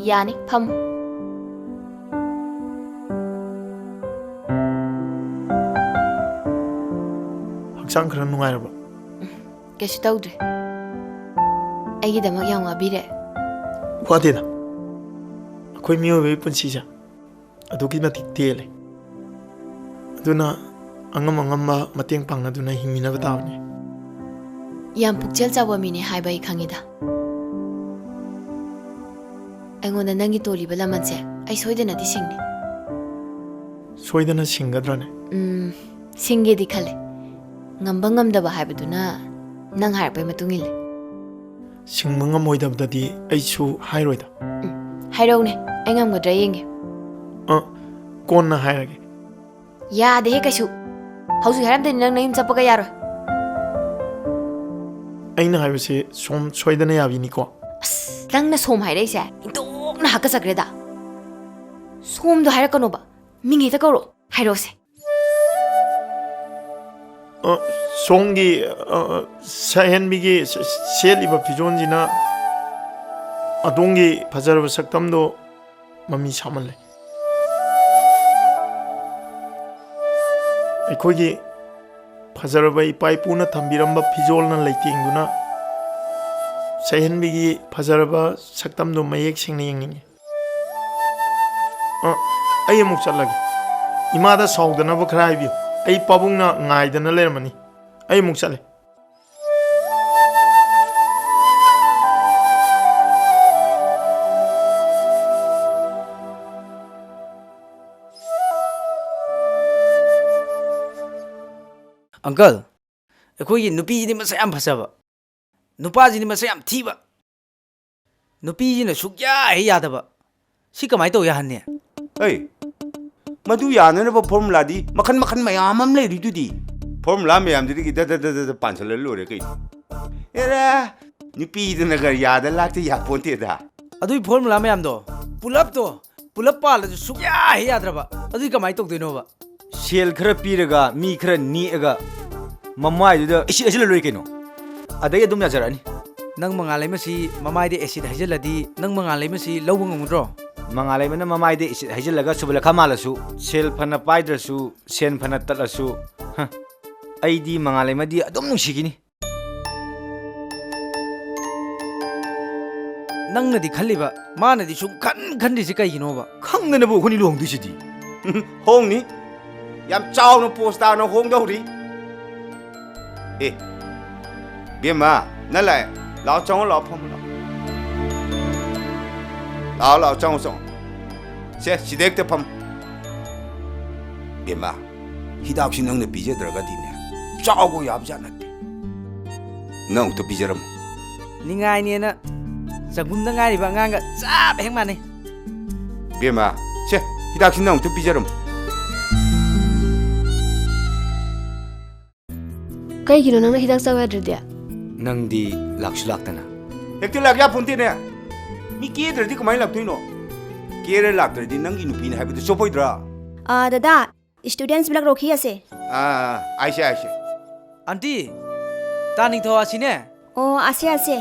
[SPEAKER 15] ꯌꯥꯅꯤ ꯐꯝꯃꯨ
[SPEAKER 7] ꯍꯛꯆꯥꯡ ꯈꯔ ꯅꯨꯡꯉꯥꯏꯔꯕ
[SPEAKER 15] ꯀꯩꯁꯨ ꯇꯧꯗ꯭ꯔꯦ ꯑꯩꯒꯤꯗꯃꯛ ꯌꯥꯝ ꯋꯥꯕꯤꯔꯦ
[SPEAKER 7] ꯋꯥꯗꯦꯗ ꯑꯩꯈꯣꯏ ꯃꯤꯑꯣꯏꯕꯒꯤ ꯄꯨꯟꯁꯤꯁꯦ ꯑꯗꯨꯛꯀꯤ ꯃꯇꯤꯛ ꯇꯦꯜꯂꯦ ꯑꯗꯨꯅ ꯑꯉꯝꯕ ꯃꯇꯦꯡ ꯄꯥꯡꯅꯗꯨꯅ ꯍꯤꯡꯃꯤꯟꯅꯕ ꯇꯥꯕꯅꯤ
[SPEAKER 15] ꯌꯥꯝ ꯄꯨꯛꯆꯦꯜ ꯆꯥꯎꯕ ꯃꯤꯅꯦ ꯍꯥꯏꯕ ꯑꯩ ꯈꯪꯉꯤꯗ ꯑꯩꯉꯣꯟꯗ ꯅꯪꯒꯤ ꯇꯣꯜꯂꯤꯕ ꯂꯃꯟꯁꯦ ꯑꯩ ꯁꯣꯏꯗꯅꯗꯤ ꯁꯤꯡꯅꯤ
[SPEAKER 7] ꯁꯣꯏꯗꯅ ꯁꯤꯡꯒꯗ꯭ꯔꯅꯦ
[SPEAKER 15] ꯁꯤꯡꯒꯦꯗꯤ ꯈꯜꯂꯦ ꯉꯝꯕ ꯉꯝꯗꯕ ꯍꯥꯏꯕꯗꯨꯅ ꯅꯪ ꯍꯥꯏꯔꯛꯄꯩ ꯃꯇꯨꯡ ꯏꯜꯂꯦ
[SPEAKER 7] ꯁꯤꯡꯕ ꯉꯝꯃꯣꯏꯗꯕꯗꯗꯤ ꯑꯩꯁꯨ ꯍꯥꯏꯔꯣꯏꯗ
[SPEAKER 15] ꯍꯥꯏꯔꯧꯅꯦ ꯑꯩ ꯉꯝꯒꯗ꯭ꯔꯥ ꯌꯦꯡꯒꯦ
[SPEAKER 7] ꯀꯣꯟꯅ ꯍꯥꯏꯔꯒꯦ
[SPEAKER 15] ꯌꯥꯗꯦꯍꯦ ꯀꯩꯁꯨ ꯍꯧꯖꯤꯛ ꯍꯥꯏꯔꯝꯗꯅꯤ ꯅꯪ ꯅꯌꯨꯝ ꯆꯠꯄꯒ ꯌꯥꯔꯣꯏ
[SPEAKER 7] ꯑꯩꯅ ꯍꯥꯏꯕꯁꯦ ꯁꯣꯝ ꯁꯣꯏꯗꯅ ꯌꯥꯕꯤꯅꯤꯀꯣ
[SPEAKER 15] ꯅꯪꯅ ꯁꯣꯝ ꯍꯥꯏꯔꯛꯏꯁꯦ ꯏꯟꯇꯣꯛꯅ ꯍꯥꯀꯠꯆꯈ꯭ꯔꯦꯗ ꯁꯣꯝꯗꯣ ꯍꯥꯏꯔꯛꯀꯅꯣꯕ ꯃꯤꯡ ꯍꯦꯛꯇ ꯀꯧꯔꯛꯑꯣ ꯍꯥꯏꯔꯛꯑꯣꯁꯦ
[SPEAKER 7] ꯁꯣꯝꯒꯤ ꯁꯍꯦꯟꯕꯤꯒꯤ ꯁꯦꯠꯂꯤꯕ ꯐꯤꯖꯣꯜꯁꯤꯅ ꯑꯗꯣꯝꯒꯤ ꯐꯖꯔꯕ ꯁꯛꯇꯝꯗꯣ ꯃꯃꯤ ꯁꯥꯃꯜꯂꯦ ꯑꯩꯈꯣꯏꯒꯤ ꯐꯖꯔꯕ ꯏꯄꯥ ꯏꯄꯨꯅ ꯊꯝꯕꯤꯔꯝꯕ ꯐꯤꯖꯣꯜꯅ ꯂꯩꯇꯦꯡꯗꯨꯅ ꯆꯩꯍꯟꯕꯤꯒꯤ ꯐꯖꯔꯕ ꯁꯛꯇꯝꯗꯨ ꯃꯌꯦꯛ ꯁꯦꯡꯅ ꯌꯦꯡꯅꯤꯡꯉꯤ ꯑꯩ ꯑꯃꯨꯛ ꯆꯠꯂꯒꯦ ꯏꯃꯥꯗ ꯁꯥꯎꯗꯅꯕ ꯈꯔ ꯍꯥꯏꯕꯤꯌꯨ ꯑꯩ ꯄꯥꯕꯨꯡꯅ ꯉꯥꯏꯗꯅ ꯂꯩꯔꯝꯃꯅꯤ ꯑꯩ ꯑꯃꯨꯛ ꯆꯠꯂꯦ
[SPEAKER 13] अंकल अखोई नुपीजी मसा याम फसबा नुपाजी मसा याम थीबा नुपीजी सुक्या है यादबा सी कमाई तो याहन्ने
[SPEAKER 11] ऐ मधु याननब फॉर्मूला दी मखन मखन मयाम हम ले रिदुदी फॉर्मूला मयाम दिगी द पांचल लोरे कई एरा नुपीदन गर याद लाते या पोंतेदा
[SPEAKER 13] अदुई फॉर्मूला मयाम दो पुलप पाल सुक्या है यादरबा अदुई कमाई तो देनोबा
[SPEAKER 11] सेल खर पीरगा मी खर नीगा ममाइदुदा इसी अजल लोई केनो अदय अदुम याजरानी
[SPEAKER 13] नंग मंगाले मसी ममाइदे एसिड हजलदी नंग मंगाले मसी लौब ngumudro
[SPEAKER 11] मंगाले मन ममाइदे एसिड हजलगा सुबल खमालसु सेल फना पाइद्रसु सेन फना तलसु अइदी मंगाले मदी अदुम नुसिगिनी
[SPEAKER 13] नंगनदी खल्लिबा मानदी सु खन से कइगिनोबा
[SPEAKER 11] खंगनबो खोनि लोंगदिसिदी होंगनी याम चावनो पोस्टा न होंगदौरी ए बेमा नलाय लाओ चाव लाओ फम लाओ चाव से सिदेक ते फम बेमा हिदाक सि नंग ने पिजेद्रगदिने चावगो याबजा नते नंग तो पिजरम
[SPEAKER 13] निंगाइने ना जगुमदा ngaरिबा ngang चाब हेंग माने
[SPEAKER 11] बेमा से हिदाक सि नंग तो पिजरम
[SPEAKER 15] कईगिनो नंगना हिदाक चाव याद्रदिया
[SPEAKER 11] नंगदी लाक्सु लाक्तना हेक्ति लाग्या फुंतेने मी केद्रदि कमाय लाक्तोइनो केरे लाक्तरदि नंगी नुपीने हाइबदु सोपोइद्रा
[SPEAKER 12] दादा स्टूडेंट्स ब्लॉक रोखी असे
[SPEAKER 11] आइसे
[SPEAKER 13] आंटी तानिंग थो आसिने
[SPEAKER 12] ओ आसे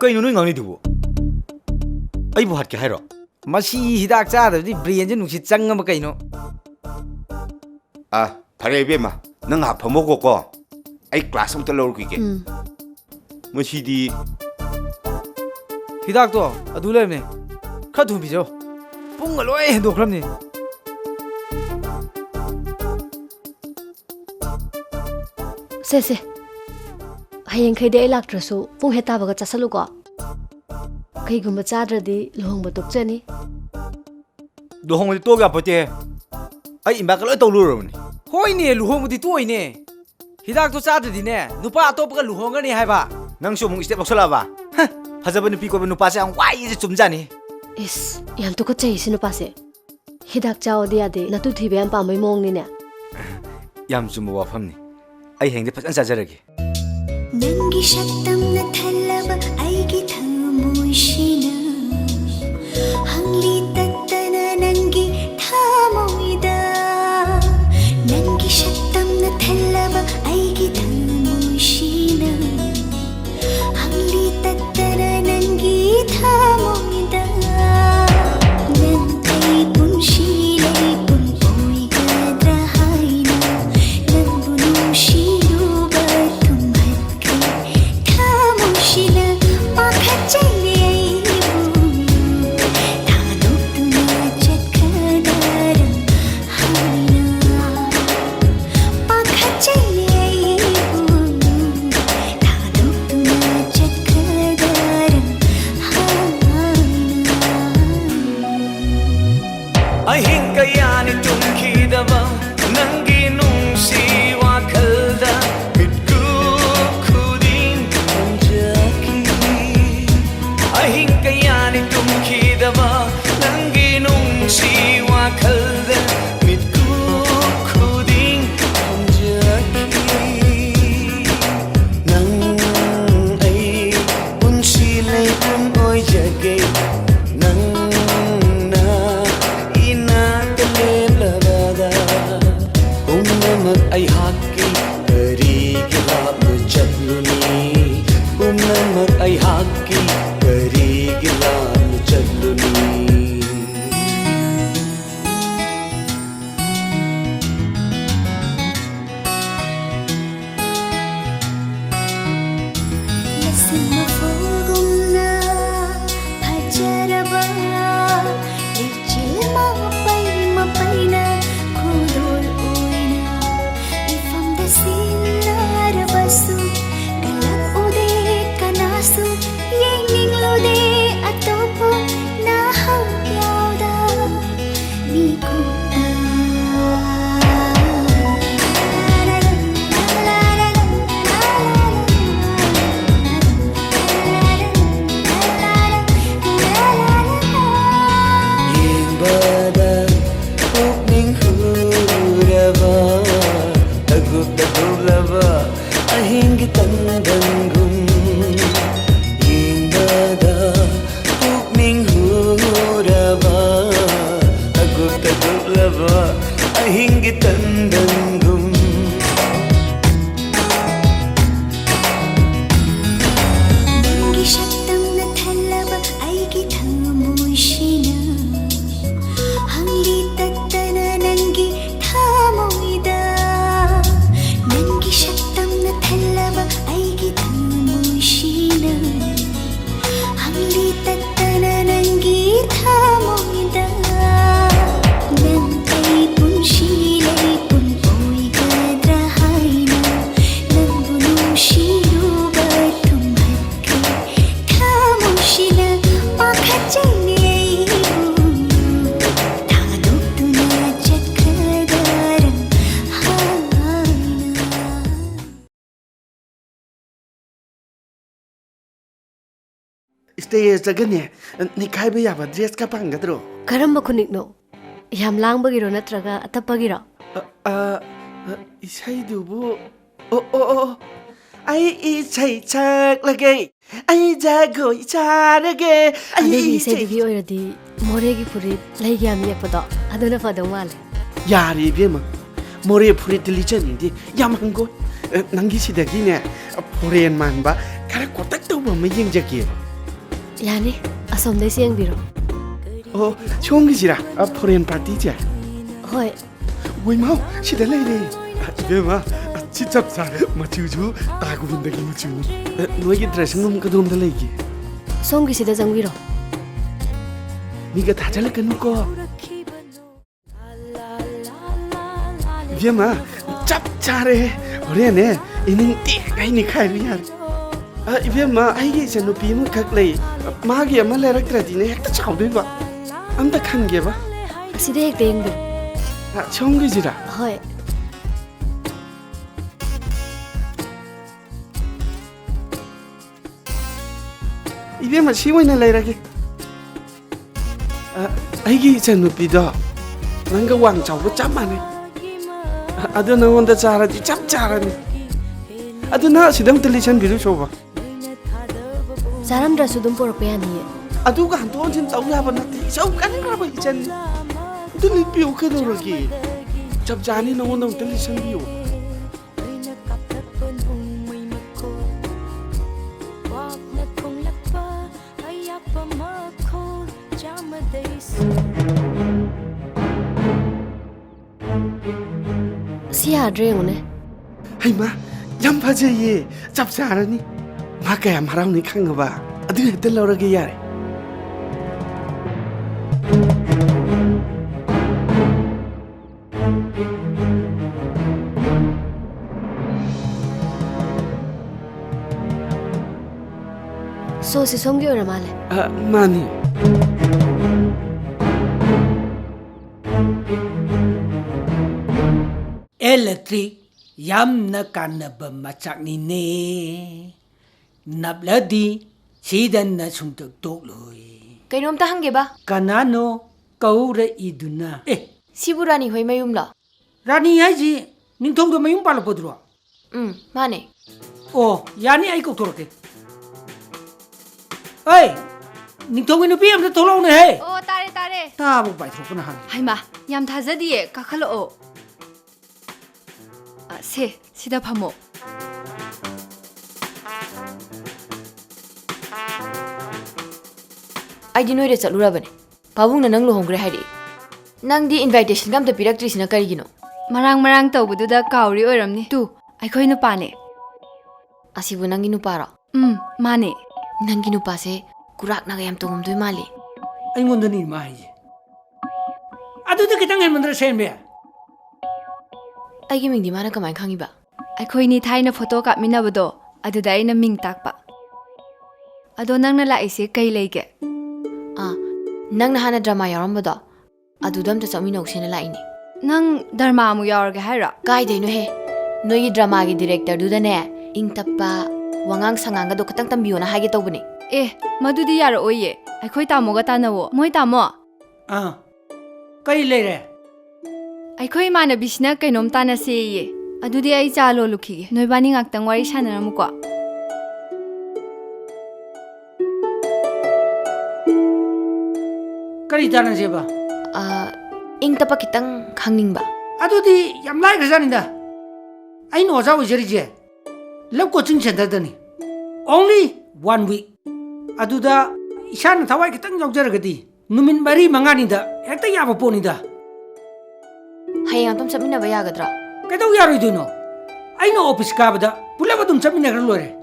[SPEAKER 11] कइनो नुइ ngangni दुबो अइ बु हाट के हाइरो
[SPEAKER 13] मसी हिदाक चादबदि ब्रेन जे नुसि चंगम कइनो
[SPEAKER 11] फरे बेमा नंग हा फमोको को आई क्लास में लौर की मसीदी
[SPEAKER 13] हिदाक तो अदु लेमने खा थु बिजो पुंग लोय हेदोख्रमने
[SPEAKER 15] से हयें खैदे लाक्ट्रसु पुंग हेताबगा चसलुको कईगुम चाद्रदि लोहंग तोक्चनी
[SPEAKER 11] लोहंग तो गा पते आई इम्बाक लोय तौलुरबनी
[SPEAKER 13] होइने लुहोंगदि तोइने हिदाक तो चाद्रदिने नुपा अतोपगा लुहोंगनी हाइबा
[SPEAKER 11] नंगसु मुंग स्टेप लौसलाबा फजब नुपी को नुपा से वाई जे चुमजानी
[SPEAKER 15] इस याम तो कचै सि नुपा से हिदाक चाओदि यादे नतु थिबे याम पामै मोंगनिने
[SPEAKER 11] याम चुम वाफमनी आई हेंगदे फजन चाजरगे
[SPEAKER 18] नंगी शक्तम न थल्लब आईगी थमुशिना हंगली तत्तन नंगी थामोइदा नंगी शक्तम न थल्लब आईगी थमुशिना हंगली तत्तन नंगी थामोइदा नंगी पुंशीले पुंपोई गद्रहाइना नंबुनुशी Listen, ꯑꯒꯨꯞꯇ ꯊꯣꯛꯂꯕ ꯑꯍꯤꯡꯒꯤ ꯇꯟꯗꯟꯒꯨꯝ ꯌꯦꯡꯕꯗ ꯄꯨꯛꯅꯤꯡ ꯍꯨꯔꯕ ꯑꯒꯨꯞꯇ ꯊꯣꯛꯂꯕ ꯑꯍꯤꯡꯒꯤ ꯇꯟꯗꯟꯒꯨꯝ ꯅꯪꯒꯤ ꯁꯛꯇꯝꯅ ꯊꯜꯂꯕ ꯑꯩꯒꯤ ꯊꯃꯣꯏꯁꯤꯅ ꯍꯪꯂꯤ ꯇꯠꯇꯅ ꯅꯪꯒꯤ ꯊꯃꯣꯏꯗ ꯅꯪꯒꯤ ꯁꯛꯇꯝꯅ ꯊꯜꯂꯕ ꯑꯩꯒꯤ ꯊꯃꯣꯏꯁꯤꯅ ꯍꯪꯂꯤ ꯇꯠꯇꯅ ꯅꯪꯒꯤ ꯊꯃꯣꯏꯗ ꯅꯪ ꯑꯩ ꯄꯨꯟꯁꯤ ꯂꯩꯄꯨꯟ ꯑꯣꯏꯒꯗ꯭ꯔꯥ ꯍꯥꯏꯅ ꯅꯪꯕꯨ ꯅꯨꯡꯁꯤꯔꯨꯕ ꯊꯨꯝꯍꯠꯈ꯭ꯔꯦ ꯊꯃꯣꯏꯁꯤꯅ ꯄꯥꯈꯠꯆꯩꯅꯦ ꯑꯩꯕꯨ ꯊꯥꯗꯣꯛꯇꯨꯅ ꯆꯠꯈ꯭ꯔꯗꯔ ꯍꯥꯏꯅ
[SPEAKER 3] ꯁ꯭ꯇꯦꯖꯇꯒꯅꯦ ꯅꯤꯈꯥꯏꯕ ꯌꯥꯕ ꯗ꯭ꯔꯦꯁꯀ ꯐꯪꯒꯗ꯭ꯔꯣ?
[SPEAKER 4] ꯀꯔꯝꯕ ꯈꯨꯅꯤꯛꯅꯣ? ꯌꯥꯝ ꯂꯥꯡꯕꯒꯤꯔꯣ ꯅꯠꯇ꯭ꯔꯒ ꯑꯇꯞꯄꯒꯤꯔꯣ?
[SPEAKER 3] 이사이두부 아이 이사이 착라게 아이 자고 잘하게
[SPEAKER 4] ꯑꯗꯨꯒꯤ ꯏꯁꯩꯗꯨꯒꯤ ꯑꯣꯏꯔꯗꯤ ꯃꯣꯔꯦꯒꯤ ꯐꯨꯔꯤꯠ ꯂꯩꯒ ꯌꯥꯝ ꯌꯦꯛꯄꯗꯣ ꯑꯗꯨꯅ ꯐꯗꯧ ꯃꯥꯜꯂꯦ.
[SPEAKER 3] 야리 비마 모래 풀이 들리잖니 야만고 남기시다기네 포렌 만바 가라 꼬딱도 보면 영적이
[SPEAKER 4] 야니 ꯑꯁꯣꯝꯗꯩ ꯌꯦꯡꯕꯤꯔꯣ.
[SPEAKER 3] 총기지라 포렌 파티자
[SPEAKER 4] ꯍꯣꯏ.
[SPEAKER 3] ꯋꯤꯃꯥꯎ 시다 레이레 비마 치찹사 마추주 따구빈다기 무추 너에게 드레싱 룸 그dom다 레이기
[SPEAKER 4] ꯁꯣꯝꯒꯤꯁꯤꯗ ꯆꯪꯕꯤꯔꯣ.
[SPEAKER 3] 미가 다 잘랐겠누꺼 비마 짭짜래 오래네 이닝 띠가이니 카이리야 비마 아이게 이제 너 비무 각레이 마기 아마 레락트라디네 핵다 차오되봐 암다 칸게봐
[SPEAKER 4] ꯑꯁꯤꯗ ꯍꯦꯛꯇ ꯌꯦꯡꯕꯤꯔꯣ.
[SPEAKER 3] 총기지라
[SPEAKER 4] ꯍꯣꯏ.
[SPEAKER 3] 이베마 시원이나 레라게 아이게 이제 누피도 난가 왕자고 짬만해 아도 나 혼자 잘하지 짭 잘하네 아도 나 시담 들리찬 비루 줘봐
[SPEAKER 4] ꯆꯥꯔꯝꯗ꯭ꯔꯁꯨ ꯑꯗꯨꯝ ꯄꯨꯔꯛꯄ ꯌꯥꯅꯤꯌꯦ.
[SPEAKER 3] 아두가 한 돈진 떠올라봐 나한테 저 까는 거라봐 이젠 눈이 비오 그러기 잡자니 너무 너무 들리찬 비오
[SPEAKER 4] ꯁꯤ ꯌꯥꯗ꯭ꯔꯦ ꯌꯦꯡꯉꯨꯅꯦ.
[SPEAKER 3] ꯍꯩꯃꯥ ꯌꯥꯝ ꯐꯖꯩꯌꯦ ꯆꯞ ꯆꯥꯔꯅꯤ ꯃꯥ ꯀꯌꯥꯝ ꯍꯔꯥꯎꯅꯤ ꯈꯪꯉꯕ ꯑꯗꯨ ꯍꯦꯛꯇ ꯂꯧꯔꯒꯦ ꯌꯥꯔꯦ
[SPEAKER 4] ꯁꯣꯁꯤ ꯁꯣꯝꯒꯤ ꯑꯣꯏꯔ ꯃꯥꯜꯂꯦ.
[SPEAKER 3] ꯃꯥꯅꯤ
[SPEAKER 16] electric yamna kanaba machaknine nabladi sidanna sumtak tokloi
[SPEAKER 15] kainomta hangeba
[SPEAKER 16] kanano kaura iduna
[SPEAKER 15] sibu rani hoi mayum la
[SPEAKER 16] rani haji ningthong do mayum pala podro
[SPEAKER 15] mane
[SPEAKER 16] yani ai ko thorke oi ningthong inu pm da tholo ne he
[SPEAKER 14] ꯇꯥꯔꯦ ꯇꯥꯔꯦ.
[SPEAKER 16] ta bu bai thokna han
[SPEAKER 14] ꯍꯩꯃꯥ ꯌꯥꯝ ꯊꯥꯖꯗꯤꯌꯦ ꯀꯥꯈꯠꯂꯛꯑꯣ. ꯁꯦ ꯁꯤꯗ ꯐꯝꯃꯣ.
[SPEAKER 15] ꯑꯩꯗꯤ ꯅꯣꯏꯗ ꯆꯠꯂꯨꯔꯕꯅꯦ ꯄꯥꯕꯨꯡꯅ ꯅꯪ ꯂꯨꯍꯣꯡꯈ꯭ꯔꯦ ꯍꯥꯏꯔꯛꯏ ꯅꯪꯗꯤ ꯏꯟꯚꯥꯏꯇꯦꯁꯟꯒ ꯑꯝꯇ ꯄꯤꯔꯛꯇ꯭ꯔꯤꯁꯤꯅ ꯀꯔꯤꯒꯤꯅꯣ
[SPEAKER 14] ꯃꯔꯥꯡ ꯇꯧꯕꯗꯨꯗ ꯀꯥꯎꯔꯤ ꯑꯣꯏꯔꯝꯅꯤ. ꯇꯨ ꯑꯩꯈꯣꯏ ꯅꯨꯄꯥꯅꯦ.
[SPEAKER 15] ꯑꯁꯤꯕꯨ ꯅꯪꯒꯤ ꯅꯨꯄꯥꯔꯣ?
[SPEAKER 14] ꯃꯥꯅꯦ.
[SPEAKER 15] ꯅꯪꯒꯤ ꯅꯨꯄꯥꯁꯦ ꯀꯨꯔꯥꯛꯅꯒ ꯌꯥꯝ ꯇꯧꯉꯝꯗꯣꯏ ꯃꯥꯜꯂꯤ.
[SPEAKER 16] ꯑꯩꯉꯣꯟꯗꯅꯤ ꯃꯥ ꯍꯥꯏꯁꯦ. ꯑꯗꯨꯗ ꯈꯤꯇꯪ ꯍꯦꯟꯃꯟꯗ꯭ꯔ ꯁꯦꯟꯕꯦ?
[SPEAKER 15] ꯑꯩꯒꯤ ꯃꯤꯡꯗꯤ ꯃꯥꯅ ꯀꯃꯥꯏꯅ ꯈꯪꯉꯤꯕ?
[SPEAKER 14] ꯑꯩꯈꯣꯏꯅꯤ ꯊꯥꯏꯅ ꯐꯣꯇꯣ ꯀꯥꯞꯃꯤꯟꯅꯕꯗꯣ ꯑꯗꯨꯗ ꯑꯩꯅ ꯃꯤꯡ ꯇꯥꯛꯄ. ꯑꯗꯣ ꯅꯪꯅ ꯂꯥꯛꯏꯁꯦ ꯀꯩ ꯂꯩꯒꯦ?
[SPEAKER 15] ꯅꯪꯅ ꯍꯥꯟꯅ ꯗ꯭ꯔꯃꯥ ꯌꯥꯎꯔꯝꯕꯗꯣ ꯑꯗꯨꯗ ꯑꯝꯇ ꯆꯠꯃꯤꯟꯅꯧꯁꯦꯅ ꯂꯥꯛꯏꯅꯦ.
[SPEAKER 14] ꯅꯪ ꯗ꯭ꯔꯃꯥ ꯑꯃꯨꯛ ꯌꯥꯎꯔꯒꯦ ꯍꯥꯏꯔꯣ?
[SPEAKER 15] ꯀꯥꯏꯗꯩꯅꯣꯍꯦ ꯅꯣꯏꯒꯤ ꯗ꯭ꯔꯃꯥꯒꯤ ꯗꯤꯔꯦꯛꯇꯔꯗꯨꯗꯅꯦ ꯏꯪ ꯇꯞꯄ ꯋꯥꯉꯥꯡ ꯁꯉꯥꯡꯒꯗꯣ ꯈꯤꯇꯪ ꯇꯝꯕꯤꯌꯣꯅ ꯍꯥꯏꯒꯦ ꯇꯧꯕꯅꯦ.
[SPEAKER 14] ꯃꯗꯨꯗꯤ ꯌꯥꯔꯛꯑꯣꯏꯌꯦ. ꯑꯩꯈꯣꯏ ꯇꯥꯃꯣꯒ ꯇꯥꯟꯅꯋꯣ. ꯃꯣꯏ ꯇꯥꯃꯣ.
[SPEAKER 16] ꯀꯩ ꯂꯩꯔꯦ?
[SPEAKER 14] ꯑꯩꯈꯣꯏ ꯏꯃꯥꯟꯅꯕꯤꯁꯤꯅ ꯀꯩꯅꯣꯝ ꯇꯥꯟꯅꯁꯦꯌꯦ. ꯑꯗꯨꯗꯤ ꯑꯩ ꯆꯥ ꯂꯣꯜꯂꯨꯈꯤꯒꯦ ꯅꯣꯏꯕꯥꯅꯤ ꯉꯥꯛꯇꯪ ꯋꯥꯔꯤ ꯁꯥꯟꯅꯔꯝꯃꯨꯀꯣ
[SPEAKER 16] ꯀꯔꯤ ꯇꯥꯟꯅꯁꯦꯕ
[SPEAKER 15] ꯏꯪ ꯇꯞꯄ ꯈꯤꯇꯪ ꯈꯪꯅꯤꯡꯕ
[SPEAKER 16] ꯑꯗꯨꯗꯤ ꯌꯥꯝ ꯂꯥꯏꯈ꯭ꯔꯖꯥꯠꯅꯤꯗ ꯑꯩꯅ ꯑꯣꯖꯥ ꯑꯣꯏꯖꯔꯤꯁꯦ ꯂꯞ ꯀꯣꯆꯤꯡ ꯁꯦꯟꯇꯔꯗꯅꯤ only 1 week ꯑꯗꯨꯗ ꯏꯁꯥꯅ ꯊꯋꯥꯏ ꯈꯤꯇꯪ ꯌꯥꯎꯖꯔꯒꯗꯤ ꯅꯨꯃꯤꯠ 4-5ꯅꯤꯗ ꯍꯦꯛꯇ ꯌꯥꯕ ꯄꯣꯠꯅꯤꯗ
[SPEAKER 15] ꯍꯌꯦꯡ ꯑꯗꯨꯝ ꯆꯠꯃꯤꯟꯅꯕ ꯌꯥꯒꯗ꯭ꯔꯥ
[SPEAKER 16] ꯀꯩꯗꯧ ꯌꯥꯔꯣꯏꯗꯣꯏꯅꯣ ꯑꯩꯅ ꯑꯣꯐꯤꯁ ꯀꯥꯕꯗ ꯄꯨꯂꯞ ꯑꯗꯨꯝ ꯆꯠꯃꯤꯟꯅꯈ꯭ꯔ ꯂꯣꯏꯔꯦ